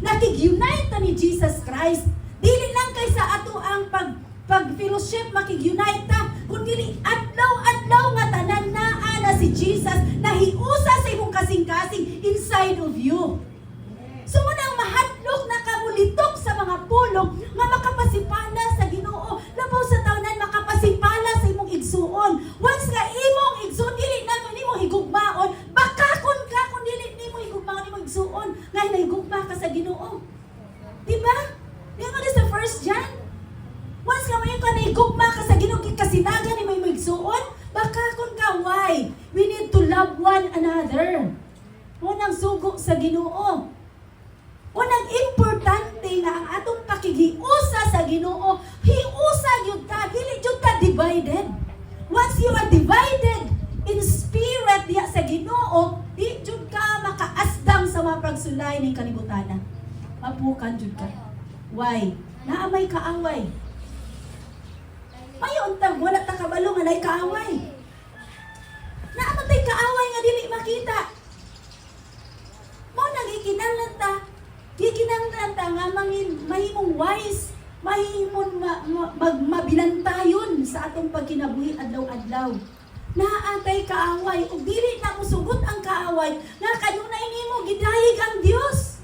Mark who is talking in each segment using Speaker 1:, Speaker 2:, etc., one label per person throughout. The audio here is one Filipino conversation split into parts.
Speaker 1: nakig-unite ta ni Jesus Christ. Dili lang kay sa ato ang pag-fellowship makig-unite ta, kundi adlaw-adlaw nga tanan naa na si Jesus nahiusa sa imong kasing-kasing inside of you. So nang mahadlok na kamulitok sa mga pulong nga makapasipala sa Ginoo, labaw sa taonan makapasipala sa imong igsuon. Once nga imong igsuon dili na nimo higugmaon, bakakon ka kun dili nimo higugmaon imong igsuon nga nahigugma ka sa Ginoo. Diba? Di ba sa 1 John? Once nga mayon ka nahigugma ka sa Ginoo kasinagan nimo imong igsuon, bakakon ka. Why? We need to love one another. Unang sugo sa Ginoo. Unang importante nga ang atong pakigiusa sa Ginoo, hiusa gyud ka, dili gyud ka divided. Once you are divided in spirit diya sa Ginoo, di gyud ka makaasdang sa mga pagsulay ning kalibutan. Mapukan gyud ka. Why? Naamay kaaway. Mayon tag wala ta kabalo nga nay kaaway. Naamatay kaaway nga dili makita. Mo nagikinahanglan ta. Gikinahanglan ta nga mahimong wise, mahimong mabilantayon sa atong pagkinabuhi adlaw-adlaw. Naatay kaaway ug dili na mosugot ang kaaway nga kanunay nimo gidayeg ang Dios.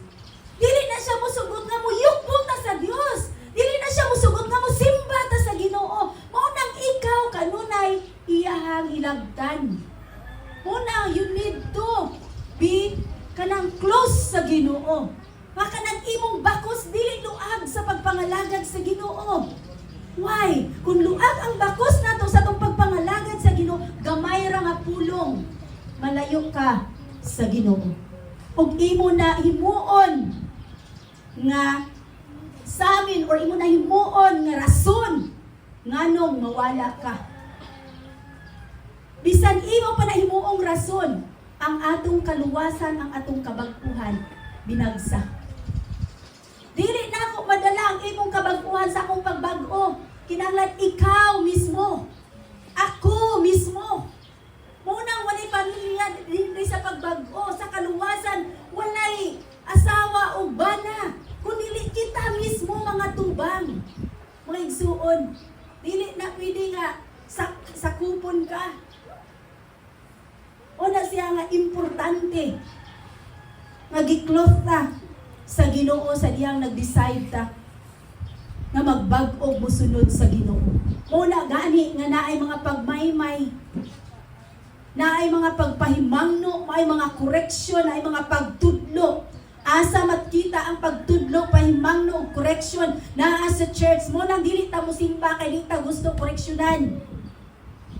Speaker 1: Dili na siya mosugot nga muyukbong ta sa Dios. Dili na siya mosugot nga mosimba ta sa Ginoo. Mao nang ikaw kanunay iyahang hilabtan. Una, you need to be kanang close sa Ginoo. Maka nang imong bakos dili luag sa pagpangalagad sa Ginoo. Why? Kung luag ang bakos nato sa tong pagpangalagad sa Ginoo, gamay ra nga pulong. Malayo ka sa Ginoo. Ug imo na himuon nga sa amin or imo na himuon nga rason nganong mawala ka. Bisan imo pa na himuong rason, ang atong kaluwasan, ang atong kabag-uhan binagsa. Dili na ako madala ang imong kabag-uhan sa akong pagbag-o. Kinahanglan ikaw mismo. Ako mismo. Munang walay pamilya dili sa pagbag-o, sa kaluwasan, walay asawa o bana. Kundi kita mismo mga tubang. Mga igsuon. Dili na pwede nga sakupon ka. O na siya nga importante. Magikloth ta sa Ginoo sa diyang nag-decide ta nga magbag-o musunod sa Ginoo. Muna gani nga naay mga pagmaymay, naay mga pagpahimangno, may mga correction, naay mga pagtudlo. Asa makita ang pagtudlo, pahimangno ug correction naa sa church. Mo nang dili ta mosimba kay di ta gusto koreksyonan.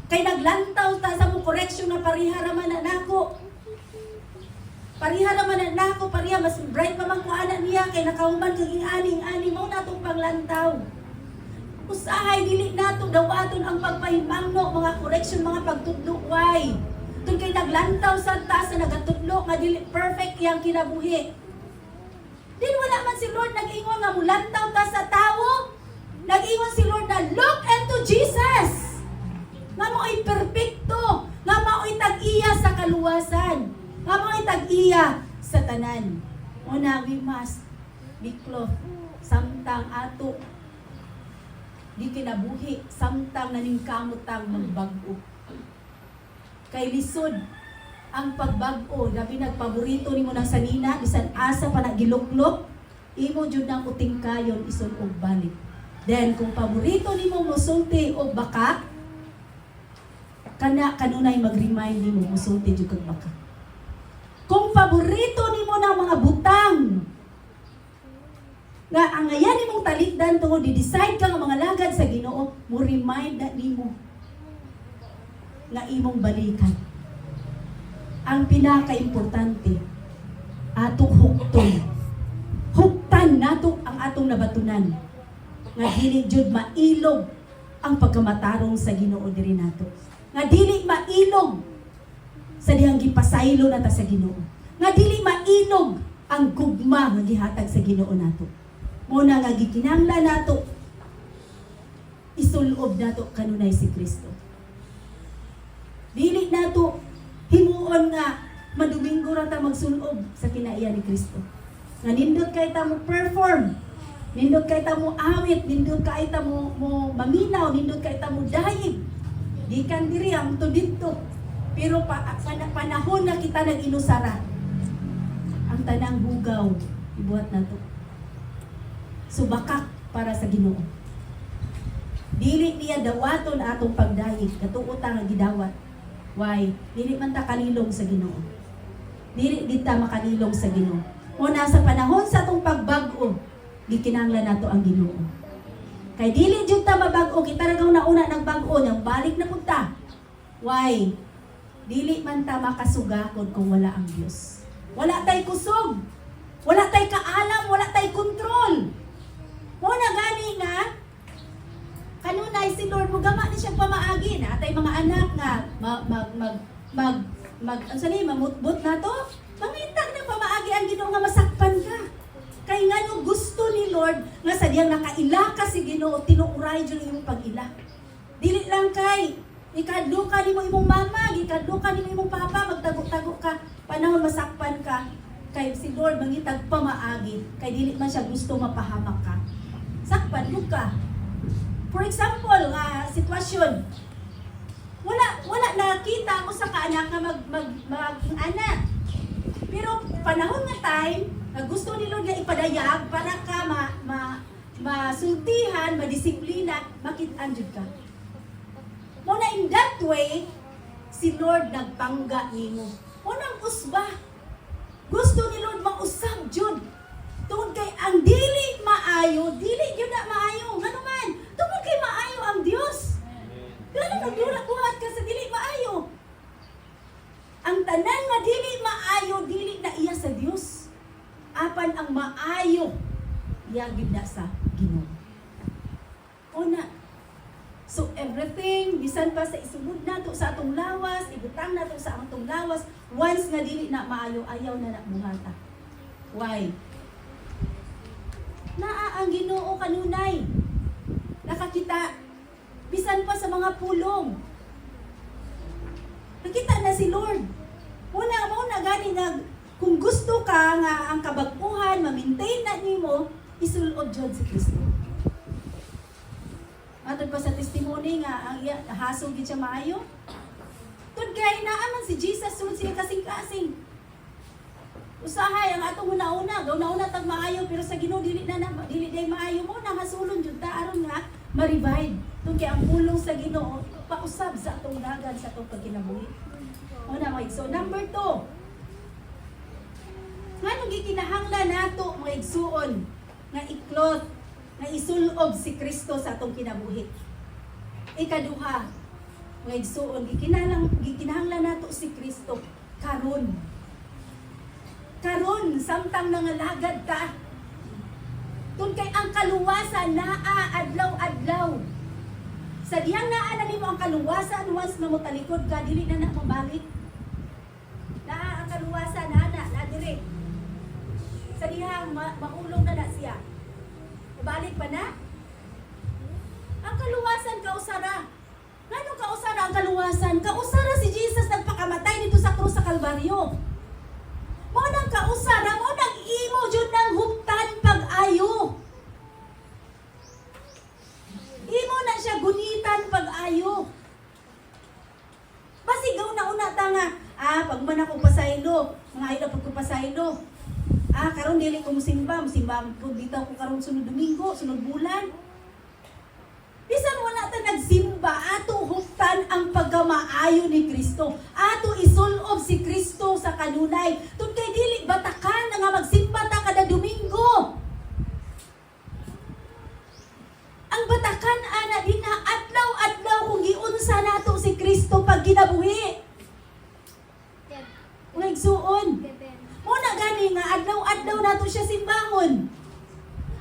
Speaker 1: Kay naglantaw ta sa mo correction na pariha ra man nako. Pariha naman na ako, pariha, mas bright pa man ko anak niya, kay nakahuman kaging aning mo na itong panglantaw. Usahay, dili na ito, dawaton ang pagpahimangno, mga correction, mga pagtudlo, why? Doon kay naglantaw sa taas na nagatudlo, nga dili perfect yung kinabuhi. Din wala man si Lord nag-ingon nga mulantaw ta sa tao, nag-ingon si Lord na look into Jesus. Nga mo'y perfecto, nga mo'y tag-iya sa kaluwasan. Kapag tag-iya sa tanan. Una, we must be clothed. Samtang ato di kinabuhi. Samtang naningkamutang magbag-o. Kay lisod ang pagbago, gabi nagpaborito nimo ng sanina, bisan asa pa nagiluklok, imo jud nang uting kayon isod og balik. Then kung paborito nimo musulti og baka, kanunay mag-remind nimo musulti jud kag baka. Kung paborito nimo ng mga butang, nga ang ngayan nimong taliddan tungod di-decide ka nga mga lagad sa Ginoo, mo remind na nimo nga imong balikan. Ang pinaka-importante, atong hukton. Huktan nato ang atong nabatunan. Nga dili jud mailog ang pagkamatarong sa Ginoo diri nato. Nga dili mailog sa dihang gipasaylo na ta sa Ginoo. Nga dili mailog ang gugma nga gihatag sa Ginoo nato. Muna nga gikinahanglan nato isulob nato kanunay si Kristo. Dili nato himuon nga maduminggo ra ta magsulob sa kinaiya ni Kristo. Nga nindot kay ta mo perform, nindot kay ta mo awit, nindot kay ta mo maminaw, nindot kay ta mo dayig. Gikan diri ang to didto. Pero panahon na kita nag-inusara, ang tanang bugaw ibuhat na to. Subakak para sa Ginoo. Dili niya dawaton atong pagdayeg, katuota nga gidawat. Why? Dili man ta kanilong sa Ginoo. Dili kita makanilong sa Ginoo. Una sa panahon sa atong pagbag-o, gikinahanglan nato ang Ginoo. Kay dili jud ta mabag-o, kita ragaw na una nagbag-o, nang balik na pud ta. Why? Dili man ta makasugakod kung wala ang Dios. Wala tay kusog. Wala tay kaalam, wala tay kontrol. Mo na gani nga kanunay si Lord mo gama ni siya pamaagi na atay mga anak nga mamutbot na to. Mangitag na pamaagi ang Ginoo nga masakpan ka. Kay ngano gusto ni Lord nga sa diyang nakaila ka si Ginoo, tinuuray jud imong pag-ila. Dili lang kay ikadlo ka nimo imong mama, ikadlo ka nimo imong papa, magtago-tago ka, panahon masakpan ka. Kay si Lord mangitag pamaagi, kay dili man siya gusto mapahamak ka. Sakpan mo ka. For example, sitwasyon. Wala nakita mo sa kaanak nga maging anak. Pero panahon nga time, na gusto ni Lord nga ipadayag para ka masultihan, madisiplina, makit-an jud ka. Muna in that way, si Lord nagpangga nimo. Unang usba. Gusto ni Lord mausab jud. Tungod kay ang dili maayo, dili jud na maayo. Ngano man? Tungod kay maayo ang Dios. Gano nagdula-buhat ka sa dili maayo? Ang tanan nga dili maayo, dili na iya sa Dios. Apan ang maayo, iya gid na sa Ginoo. Una, so everything, bisan pa sa isugod nato sa atong lawas, ibutang nato sa atong lawas, once nga dili na maayo, ayaw na buhata. Why? Naa ang Ginoo kanunay. Nakakita, bisan pa sa mga pulong. Nakita na si Lord. Una gani na, kung gusto ka nga ang kabag-uhan, ma-maintain na nimo, isulod jud si Kristo. Matod pa sa testimony nga ang hasog gid siya maayo. Tud kay naaman si Jesus sulod siya kasing-kasing. Usahay ang atong una-una, gauna-una tag maayo pero sa Ginoo dili day maayo mo na hasulon jud ta aron nga ma-revive. Tud kay ang pulong sa Ginoo pausab sa atong dagan sa atong pagkinabuhi. Una mo so number 2. Ngano gikinahanglan nato mga igsuon nga iklot nga isulob si Kristo sa atong kinabuhi. Ikaduha, mga igsuon, gikinahanglan nato si Kristo karon. Karon, samtang nangalagad ka. Tun kay ang kaluwasan naa adlaw-adlaw. Sa diyang naa na nimo ang kaluwasan, once na mo talikod ka, dili na mabalik. Naa ang kaluwasan, na dire. Sa diyang maulong na siya. Balik pa na? Ang kaluwasan kausara. Ngano kausara ang kaluwasan? Kausara si Jesus nagpakamatay dito sa krus sa Kalbaryo. Mo nang kausara, mo nang imo jud nang huptan pag-ayo. Imo na siya gunitan pag-ayo. Basigaw na una ta nga, pag man ako pasaylo, mga idol pag ko pasaylo. Karon dili ko musimba ko dito ko karon sunod Domingo, sunod bulan. Bisan wala ta nagsimba, ato huktan ang pagkamaayo ni Kristo. Ato isulob si Kristo sa kanunay. Tun kay dili batakan nga magsimba ta kada Domingo. Ang batakan ana din na adlaw-adlaw kung giunsa nato si Kristo pag kinabuhi. Mga igsuon. Muna gani nga adlaw-adlaw nato siya simbahon.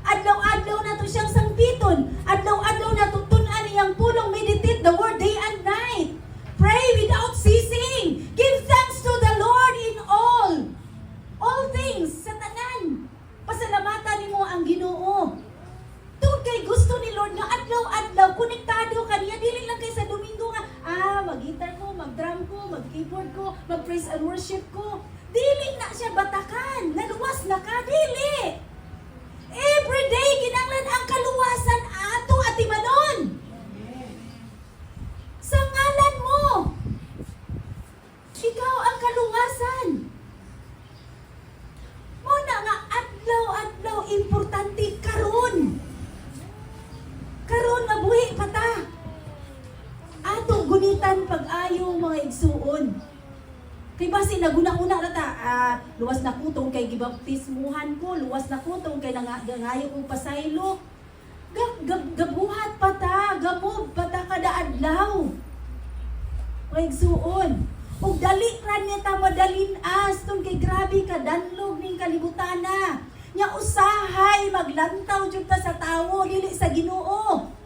Speaker 1: Adlaw-adlaw nato siyang sangpiton. Adlaw-adlaw nato tun-an iyang pulong, meditate the word day and night. Pray without ceasing. Give thanks to the Lord in all things. Sa tanan, pasalamatan nimo ang Ginoo. Tungod kay gusto ni Lord nga adlaw-adlaw konektado kaniya, dili lang kay sa Domingo nga mag-gitar ko, mag-drum ko, mag-keyboard ko, mag-praise and worship ko. Dili na siya batakan. Naluwas na ka, dili. Everyday kinanglan ang kaluwasan ato at imanon. Sa ngalan mo. Ikaw ang kaluwasan. Muna nga adlaw-adlaw importante karon. Karon mabuhi pa ta. Atong gunitan pag-ayo mga igsuon. Kay basi naguna-una na ta, luwas na kutong kay gibaptismuhan ko, luwas na kutong kay nangayo kong pasaylo. Gabuhat pa ta, gamob pa ta kada adlaw. Mga igsuon. Ug dali ra niya ta madalin as tong kay grabe ka danlog ning kalibutana. Nya usahay maglantaw jud ta sa tawo dili sa Ginoo.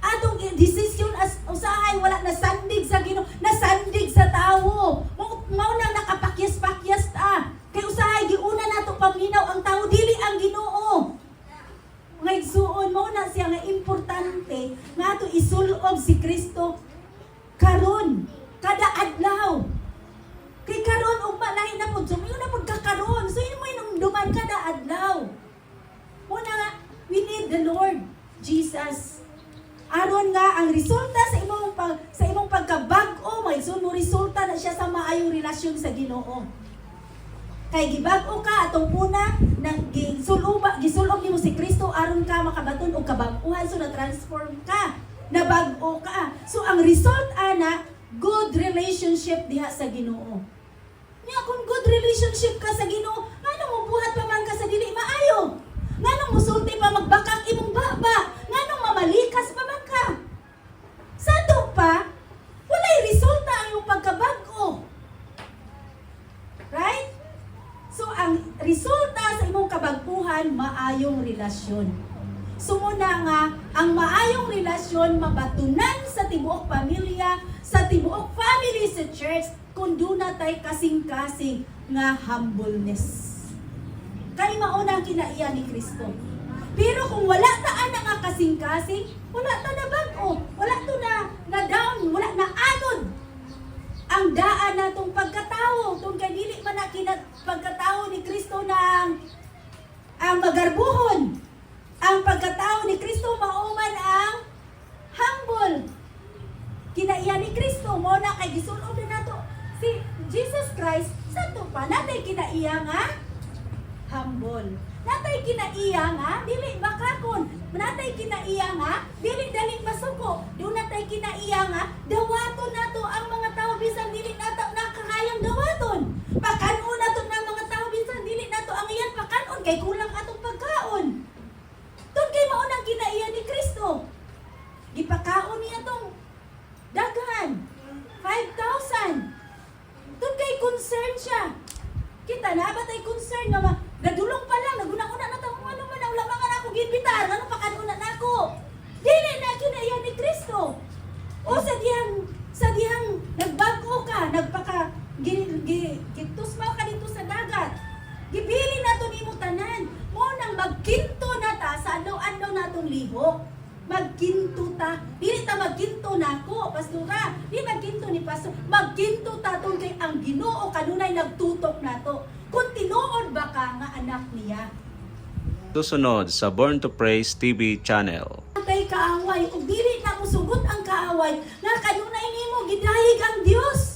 Speaker 1: Atong desisyon as usahay wala na sandig sa Ginoo, nasandig sa tawo. Mao na nakapakyas-pakyas ta. Kay usahay giuna nato paminaw ang tawo dili ang Ginoo. Nga igsuon mao na siya nga importante nga ato isulob si Kristo karon kada adlaw. Kay karon ug malahi na pud sumayo na pud ka karon. So imo inumduman kada adlaw. Muna nga we need the Lord Jesus. Aron nga ang resulta sa imong pagkabag-o, maigsoon mo resulta na siya sa maayong relasyon sa Ginoo. Kay gibag-o ka atong puna nang gisulob nimo si Kristo aron ka makabaton og kabag-uhan, so na transform ka, nabag-o ka. So ang result ana good relationship diha sa Ginoo. Nya kung good relationship ka sa Ginoo, ngano mo buhat pa man ka sa dili maayo? Nganong musulti pa magbakang imong baba? Nganong mamalikas pa man ka? Sa ato pa, walay resulta ang iyong pagkabag-o. Right? So, ang resulta sa imong kabag-uhan, maayong relasyon. So, muna nga, ang maayong relasyon mabatunan sa tibuok pamilya, sa tibuok family sa church, kung doon na tayo kasing-kasing nga humbleness. Kay mauna ang kinaiya ni Kristo. Pero kung wala ta ana nga kasing-kasing, wala ta na bag-o, wala to na down, wala na anod. Ang daan natong pagkatao, tong kanili man na pagkatao ni Kristo na ang magarbuhon. Ang pagkatao ni Kristo mauman ang humble. Kinaiya ni Kristo mo na kay gisulod na nato si Jesus Christ sa to pa natay kinaiya nga humble. Natay kinaiya nga dili bakakon. Natay kinaiya nga dili daling masuko. Doon natay kinaiya nga dawaton nato ang mga tao bisan dili nato nakakayang dawaton. Pakanon nato ng mga tao bisan dili nato ang iyan pakanon kay kulang atong pagkaon. Tun kay mao nang kinaiya ni Kristo. Gipakaon niya tong daghan 5,000. Tun kay concern siya. Kita na ba tay concern nga nadulong pa lang, naguna-una na taong ano man, wala mga na ako ginbitar, ano pa kanuna na ako. Dili na kinaiya ni Kristo. O sa diyang nagbago ka, gitusmaw ka dito sa dagat. Gibili na to nimo tanan. Mo nang magkinto na ta sa adlaw-adlaw natong lihok. Magkinto ta. Dili ta magkinto nako, pastora. Di magkinto ni pastor. Magkinto ta tong kay ang Ginoo kanunay nagtutok nato. Kung tinuod ba ka nga anak niya?
Speaker 2: Susunod sa Born to Praise TV channel.
Speaker 1: Tay kaaway, ug dili na mo sugot ang kaaway, nga kanunay nimo gidayeg ang Dios.